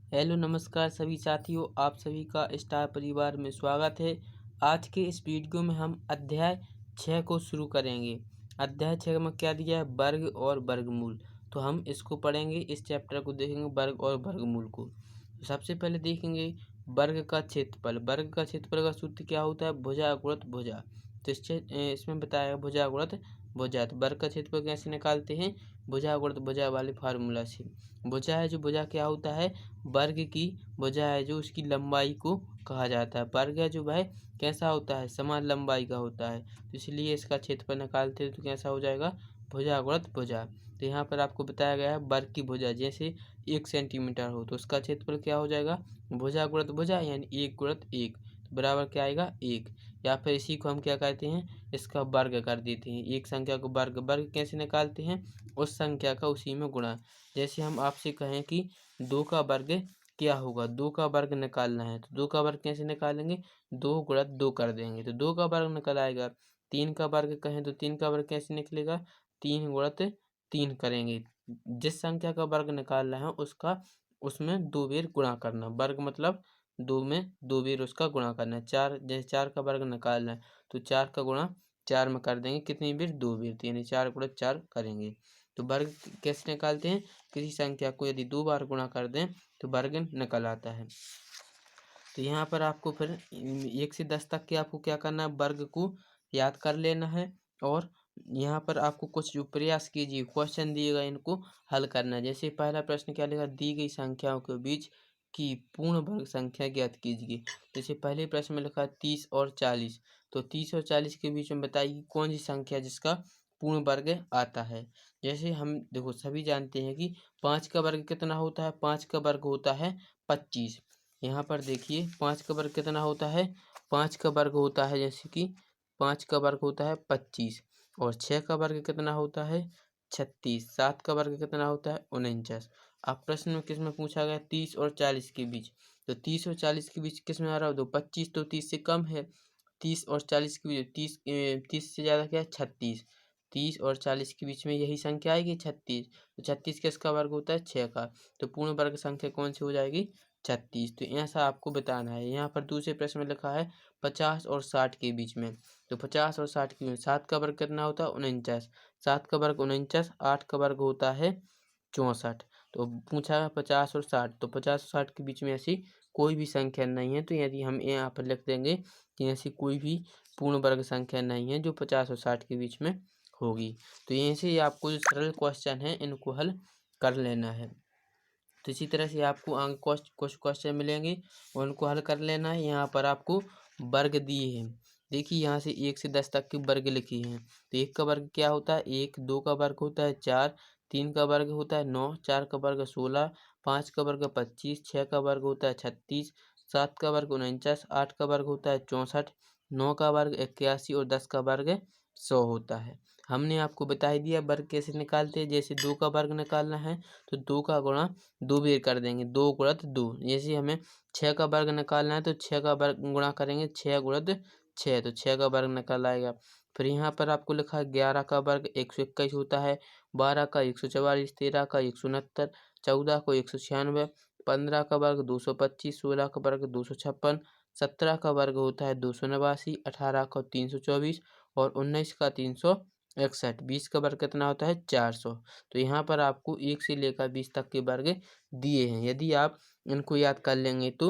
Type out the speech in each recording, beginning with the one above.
Hello नमस्कार सभी साथियों, आप सभी का स्टार परिवार में स्वागत है। आज के इस वीडियो में हम अध्याय 6 को शुरू करेंगे। अध्याय 6 में क्या दिया है? वर्ग और वर्गमूल। तो हम इसको पढ़ेंगे, इस चैप्टर को देखेंगे, वर्ग और वर्गमूल को। तो सबसे पहले देखेंगे वर्ग का क्षेत्रफल। वर्ग का क्षेत्रफल का सूत्र क्या होता है? भुजा गुणित भुजा। तो इसमें बताया भुजा गुणित भुजा। तो वर्ग का क्षेत्रफल कैसे निकालते हैं? भुजा गुणित भुजा वाले फार्मूला से। भुजा है जो भुजा क्या होता है? वर्ग की भुजा है जो उसकी लंबाई को कहा जाता है। वर्ग है जो वह कैसा होता है? समान लंबाई का होता है। तो इसलिए इसका क्षेत्रफल निकालते हैं तो कैसा हो जाएगा? भुजा गुणित भुजा। तो यहाँ पर आपको बताया गया है वर्ग की भुजा जैसे 1 सेंटीमीटर हो तो उसका क्षेत्रफल क्या हो जाएगा? भुजा गुणित भुजा यानी 1 गुणित 1 तो बराबर क्या आएगा? 1। या फिर इसी को हम क्या कहते हैं? इसका वर्ग कर देते हैं। एक संख्या को वर्ग वर्ग कैसे निकालते हैं? उस संख्या का उसी में गुणा। जैसे हम आपसे कहें कि 2 का वर्ग क्या होगा? 2 का वर्ग निकालना है तो 2 का वर्ग कैसे निकालेंगे? 2 गुणित 2 कर देंगे तो 2 का वर्ग निकल आएगा। 3 का वर्ग कहें तो 3 का वर्ग कैसे निकलेगा? 3 गुणित 3 करेंगे। जिस संख्या का वर्ग निकालना है उसका उसमें 2 बार गुणा करना। वर्ग मतलब 2 में 2 बार उसका गुणा करना है। 4 जैसे 4 का वर्ग निकालना है तो 4 का गुणा 4 में कर देंगे। कितनी बार? 2 बार। यानी 4 गुणित 4 करेंगे। तो वर्ग कैसे निकालते हैं? किसी संख्या को यदि 2 बार गुणा कर दें तो वर्ग निकल आता है। तो यहाँ पर आपको फिर 1 से 10 तक के आपको क्या करना है? वर्ग को याद कर लेना है। और यहाँ पर आपको कुछ जो प्रयास कीजिए, क्वेश्चन दिएगा इनको हल करना है। जैसे पहला प्रश्न क्या लिखा? दी गई संख्याओं के बीच की पूर्ण वर्ग संख्या ज्ञात कीजिए। जैसे पहले प्रश्न में लिखा 30 और 40। तो 30 और 40 के बीच में बताइए कौन सी संख्या जिसका पूर्ण वर्ग आता है। जैसे हम देखो सभी जानते हैं कि 5 का वर्ग कितना होता है? 5 का वर्ग होता है 25। यहाँ पर देखिए 5 का वर्ग कितना होता है? 5 का वर्ग होता है जैसे कि 5 का वर्ग होता है 25। और 6 का वर्ग कितना होता है? 36। 7 का वर्ग कितना होता है? 49। अब प्रश्न में किस में पूछा गया? 30 और 40 के बीच। तो 30 और 40 के बीच किस में आ रहा हो? तो 25 तो 30 से कम है। 30 और 40 के बीच 30 से ज़्यादा क्या है? 36। 30 और 40 के बीच में यही संख्या आएगी 36। तो 36 किसका वर्ग होता है? 6 का। तो पूर्ण वर्ग संख्या कौन सी हो जाएगी? 36। तो ऐसा आपको बताना है। यहाँ पर दूसरे प्रश्न में लिखा है 50 और 60 के बीच में। तो 50 और 60 के बीच 7 का वर्ग कितना होता है? 49। 7 का वर्ग 49। 8 का वर्ग होता है 64। तो पूछा है 50 और 60। तो 50 और 60 के बीच में ऐसी कोई भी संख्या नहीं है। तो यदि हम यहाँ पर लिख देंगे कि ऐसी कोई भी पूर्ण वर्ग संख्या नहीं है जो 50 और 60 के बीच में होगी। तो यहीं से आपको जो सरल क्वेश्चन है इनको हल कर लेना है। तो इसी तरह से आपको आगे कुछ क्वेश्चन मिलेंगे और उनको हल कर लेना है। यहाँ पर आपको वर्ग दिए हैं। देखिए यहाँ से 1 से 10 तक के वर्ग लिखे हैं। तो 1 का वर्ग क्या होता है? 1। 2 का वर्ग होता है 4। 3 का वर्ग होता है 9। 4 का वर्ग 16। 5 का वर्ग 25। 6 का वर्ग होता है 36। 7 का वर्ग 49। 8 का वर्ग होता है 64। 9 का वर्ग 81 और 10 का वर्ग 100 होता है। हमने आपको बता ही दिया वर्ग कैसे निकालते हैं। जैसे 2 का वर्ग निकालना है तो 2 का गुणा 2 बार कर देंगे। 2 गुणित 2। जैसे हमें 6 का वर्ग निकालना है तो 6 का वर्ग गुणा करेंगे 6 गुणित 6। तो 6 का वर्ग निकल आएगा। फिर यहाँ पर आपको लिखा है 11 का वर्ग 121 होता है। 12 का 144। 13 का 169। 14 को 196। 15 का वर्ग 225। 16 का वर्ग 256। 17 का वर्ग होता है 289। 18 का 324 और 19 का 361। 20 का वर्ग कितना होता है? 400। तो यहाँ पर आपको 1 से लेकर 20 तक के वर्ग दिए हैं। यदि आप इनको याद कर लेंगे तो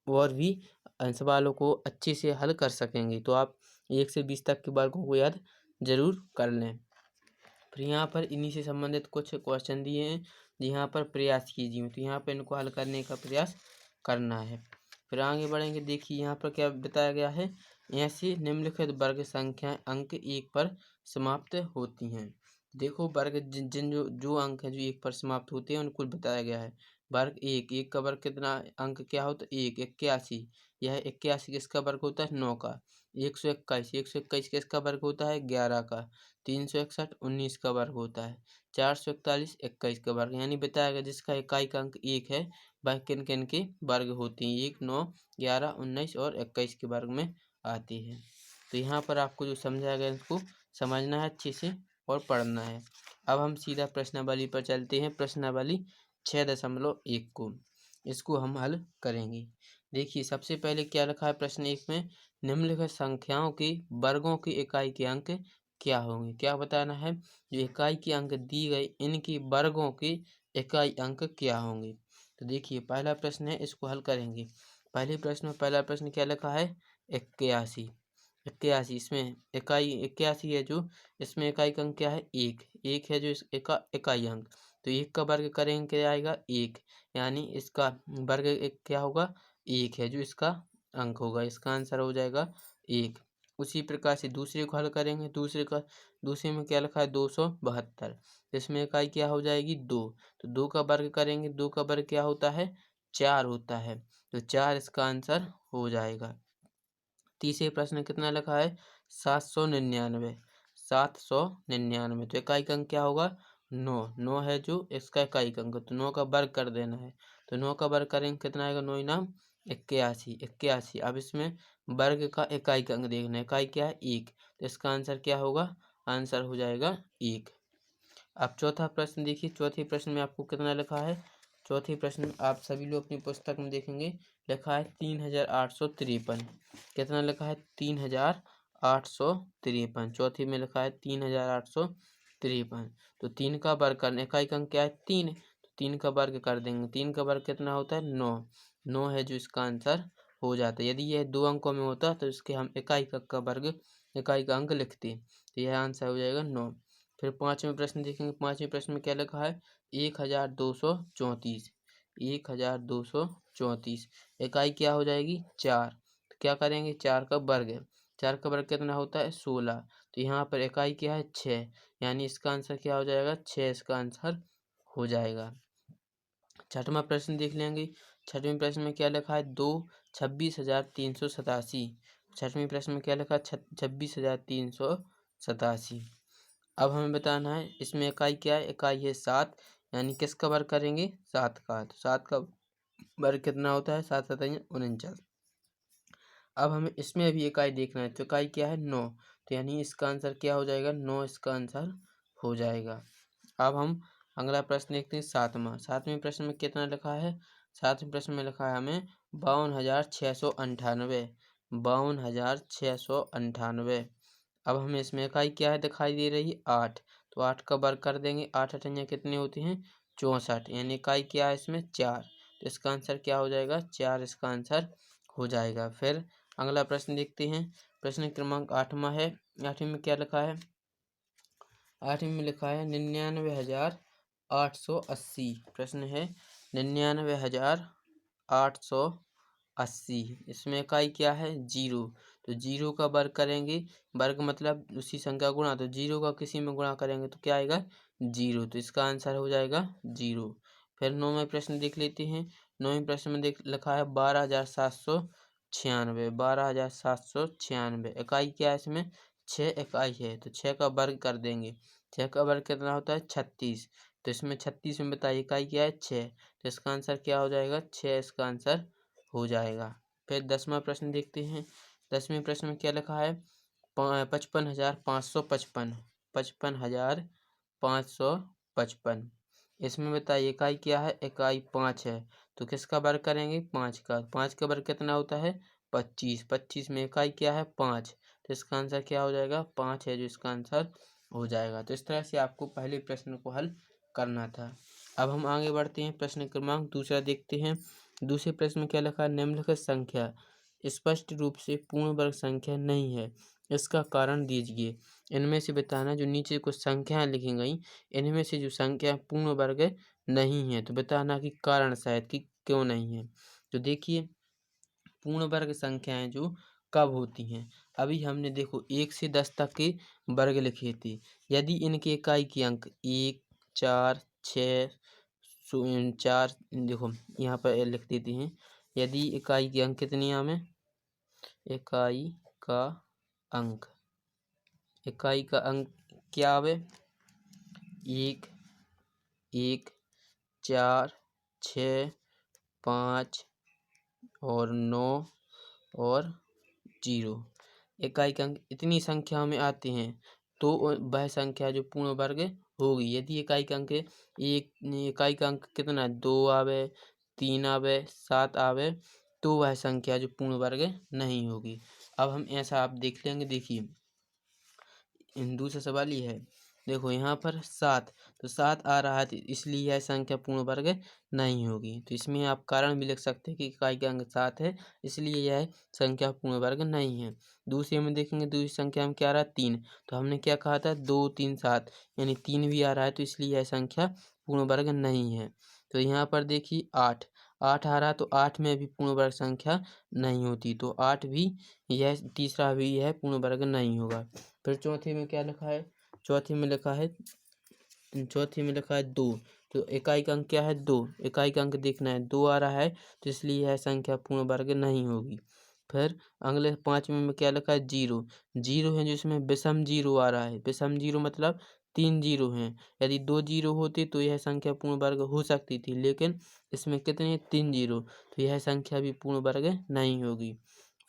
और भी सवालों को अच्छे से हल कर सकेंगे। तो आप 1 से 20 तक के वर्गों को याद जरूर कर लें। फिर यहाँ पर इन्हीं से संबंधित कुछ क्वेश्चन दिए हैं। यहाँ पर प्रयास कीजिए तो यहाँ पर इनको हल करने का प्रयास करना है। फिर आगे बढ़ेंगे। देखिए यहाँ पर क्या बताया गया है? ऐसी निम्नलिखित वर्ग संख्याएं अंक 1 पर समाप्त होती हैं। देखो वर्ग जिन जिन जो अंक हैं जो 1 पर समाप्त होते हैं उनको बताया गया है। वर्ग 1। 1 का वर्ग कितना अंक क्या होता है? 1। 81। यह 81 किसका वर्ग होता है? 9 का। 121। 121 किसका वर्ग होता है? 11 का। 361 19 का वर्ग होता है। 441 21 का वर्ग। यानी बताया गया जिसका इकाई का अंक 1 है वह किन किन के वर्ग होते हैं? 1, 9, 11, 19 और 21 के वर्ग में आते हैं। तो यहाँ पर आपको जो समझाया गया इसको समझना है अच्छे से और पढ़ना है। अब हम सीधा प्रश्नावली पर चलते हैं। प्रश्नावली 6.1 को। इसको हम हल करेंगे। देखिए सबसे पहले क्या लिखा है प्रश्न 1 में, निम्नलिखित संख्याओं के वर्गों की इकाई के अंक क्या होंगे। क्या बताना है, जो इकाई के अंक दी गई इनकी वर्गों के इकाई अंक क्या होंगे। तो देखिए पहला प्रश्न है, इसको हल करेंगे। पहला प्रश्न क्या लिखा है, 81। 81 इसमें इकाई 81 है, जो इसमें इकाई का अंक क्या है, 1। 1 है जो इसका इकाई अंक, तो 1 का वर्ग करेंगे क्या आएगा, 1। यानी इसका वर्ग एक क्या होगा, 1 है जो इसका अंक होगा, इसका आंसर हो जाएगा 1। उसी प्रकार से दूसरे को हल करेंगे। दूसरे में क्या लिखा है, 272। इसमें इकाई क्या हो जाएगी, 2। तो 2 का वर्ग करेंगे, 2 का वर्ग क्या होता है, 4 होता है, तो 4 इसका आंसर हो जाएगा। तीसरे प्रश्न कितना लिखा है, 799। 799 तो इकाई का अंक क्या होगा, 9। 9 है जो इसका इकाई का अंक, तो 9 का वर्ग कर देना है, तो 9 का वर्ग करेंगे कितना आएगा, 9 नाम 81। 81 अब इसमें वर्ग का इकाई का अंक देखना है, इकाई क्या है, 1, तो इसका आंसर क्या होगा, आंसर हो जाएगा 1। अब चौथा प्रश्न देखिए, चौथे प्रश्न में आपको कितना लिखा है। चौथे प्रश्न में आप सभी लोग अपनी पुस्तक में देखेंगे, लिखा है 3853। कितना लिखा है, 3853। चौथे में लिखा है 3853। तो 3 का वर्ग करने, इकाई का अंक क्या है, 3, तो 3 का वर्ग कर देंगे। 3 का वर्ग कितना होता है, 9। 9 है जो इसका आंसर हो जाता है। यदि यह 2 अंकों में होता तो इसके हम इकाई का वर्ग, इकाई का अंक लिखते, तो यह आंसर हो जाएगा 9। फिर पाँचवें प्रश्न देखेंगे। पाँचवें प्रश्न में क्या लिखा है, 1234। 1234 इकाई क्या हो जाएगी, 4। तो क्या करेंगे, 4 का वर्ग है, 4 का वर्ग कितना होता है, 16। तो यहाँ पर इकाई क्या है, 6, यानी इसका आंसर क्या हो जाएगा, 6 इसका आंसर हो जाएगा। छठवां प्रश्न देख लेंगे। छठवें प्रश्न में क्या लिखा है, 26,387। छठवें प्रश्न में क्या लिखा है, 26,387। अब हमें बताना है इसमें इकाई क्या है, इकाई है 7, यानी किसका वर्ग करेंगे, 7 का। तो 7 का वर्ग कितना होता है, 7 7 49। अब हमें इसमें भी इकाई देखना है, तो इकाई क्या है, 9, तो यानी इसका आंसर क्या हो जाएगा, 9 इसका आंसर हो जाएगा। अब हम अगला प्रश्न देखते हैं, सातवां। सातवें प्रश्न में कितना लिखा है, सातवें प्रश्न में लिखा है हमें 52,698। 52,698। अब हमें इसमें इकाई क्या है दिखाई दे रही है, 8, तो 8 का वर्ग कर देंगे। 8 अठन्या कितने होते हैं, 64, यानी इकाई क्या है इसमें, 4, तो इसका आंसर क्या हो जाएगा, 4 इसका आंसर हो जाएगा। फिर अगला प्रश्न देखते हैं, प्रश्न क्रमांक 8वां है। 8वें में क्या लिखा है, 8वें में लिखा है 99,880। प्रश्न है 99,880। इसमें इकाई क्या है, 0, तो 0 का वर्ग करेंगे, वर्ग मतलब उसी संख्या गुणा, तो 0 का किसी में गुणा करेंगे तो क्या आएगा, 0, तो इसका आंसर हो जाएगा 0। फिर 9वें प्रश्न देख लेते हैं। 9वें प्रश्न में लिखा है 12,796। 12,796 इकाई क्या है इसमें, 6 इकाई है, तो 6 का वर्ग कर देंगे। 6 का वर्ग कितना होता है, 36, तो इसमें 36 में बताइए इकाई क्या है, 6, तो इसका आंसर क्या हो जाएगा, 6 इसका आंसर हो जाएगा। फिर 10वां प्रश्न देखते हैं। 10वें प्रश्न में क्या लिखा है, 55,555। 55,555। इसमें बताइए इकाई क्या है, इकाई 5 है, तो किसका वर्ग करेंगे, 5 का। 5 का वर्ग कितना होता है, 25। 25 में इकाई क्या है, 5, तो इसका आंसर क्या हो जाएगा, 5 है जो इसका आंसर हो जाएगा। तो इस तरह से आपको पहले प्रश्न को हल करना था। अब हम आगे बढ़ते हैं, प्रश्न क्रमांक दूसरा देखते हैं। दूसरे प्रश्न में क्या लिखा है, निम्नलिखित संख्या स्पष्ट रूप से पूर्ण वर्ग संख्या नहीं है, इसका कारण दीजिए। इनमें से बताना, जो नीचे कुछ संख्याएं लिखी गई, इनमें से जो संख्या पूर्ण वर्ग नहीं है, तो बताना कि कारण शायद कि क्यों नहीं है। तो देखिए पूर्ण वर्ग संख्याएं जो कब होती हैं, अभी हमने देखो 1 से 10 तक के वर्ग लिखे थे। यदि इनके इकाई के अंक 1 4 6 4, देखो यहाँ पर लिख देते हैं। यदि इकाई के अंक कितनी हमें, इकाई का अंक, इकाई का अंक क्या आवे, 1 1 4 6 5 और 9 और 0, इकाई के अंक इतनी संख्या में आते हैं, तो वह संख्या जो पूर्ण वर्ग होगी। यदि इकाई का अंक एक, इकाई का अंक कितना 2 आवे, 3 आवे 7 आवे तो वह संख्या जो पूर्ण वर्ग नहीं होगी। अब हम ऐसा आप देख लेंगे। देखिए दूसरा सवाल ये है, देखो यहाँ पर 7 तो 7 आ रहा है तो इसलिए यह संख्या पूर्ण वर्ग नहीं होगी। तो इसमें आप कारण भी लिख सकते हैं कि इकाई का अंक 7 है इसलिए यह संख्या पूर्ण वर्ग नहीं है। दूसरे में देखेंगे, दूसरी संख्या में क्या आ रहा है 3, तो हमने क्या कहा था 2 3 7 यानी 3 भी आ रहा है तो इसलिए यह संख्या पूर्ण वर्ग नहीं है। तो यहाँ पर देखिए 8 8 आ रहा है तो 8 में भी पूर्ण वर्ग संख्या नहीं होती, तो 8 भी यह तीसरा भी यह पूर्ण वर्ग नहीं होगा। फिर चौथे में क्या लिखा है, चौथे में लिखा है 2, तो इकाई का अंक क्या है 2, इकाई का अंक देखना है 2 आ रहा है तो इसलिए यह संख्या पूर्ण वर्ग नहीं होगी। फिर अगले 5वें में क्या लिखा है 0, 0 है जिसमें विषम 0 आ रहा है। विषम 0 मतलब 3 0 हैं, यदि 2 0 होते तो यह संख्या पूर्ण वर्ग हो सकती थी, लेकिन इसमें कितने 3 0, तो यह संख्या भी पूर्ण वर्ग नहीं होगी।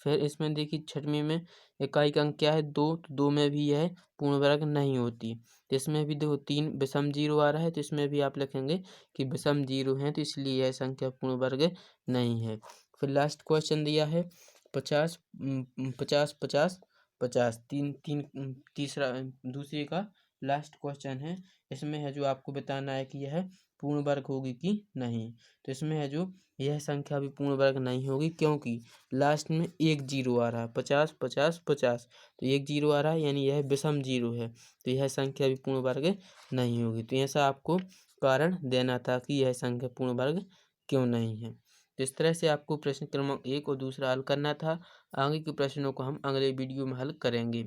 फिर इसमें देखिए 6वें में इकाई का अंक क्या है 2, तो 2 में भी यह पूर्ण वर्ग नहीं होती। तो इसमें भी देखो 3 विषम 0 आ रहा है तो इसमें भी आप लिखेंगे कि विषम 0 है तो इसलिए यह संख्या पूर्ण वर्ग नहीं है। फिर लास्ट क्वेश्चन दिया है 50 50 50 50 तीन तीन तीसरा दूसरे का लास्ट क्वेश्चन है। इसमें है जो आपको बताना है कि यह पूर्ण वर्ग होगी कि नहीं। तो इसमें है जो यह संख्या भी पूर्ण वर्ग नहीं होगी, क्योंकि लास्ट में 1 0 आ रहा है 50 50 50, तो 1 0 आ रहा है यानी यह विषम 0 है तो यह संख्या भी पूर्ण वर्ग नहीं होगी। तो ऐसा आपको कारण देना था कि यह संख्या पूर्ण वर्ग क्यों नहीं है। तो इस तरह से आपको प्रश्न क्रमांक 1 और दूसरा हल करना था। आगे के प्रश्नों को हम अगले वीडियो में हल करेंगे।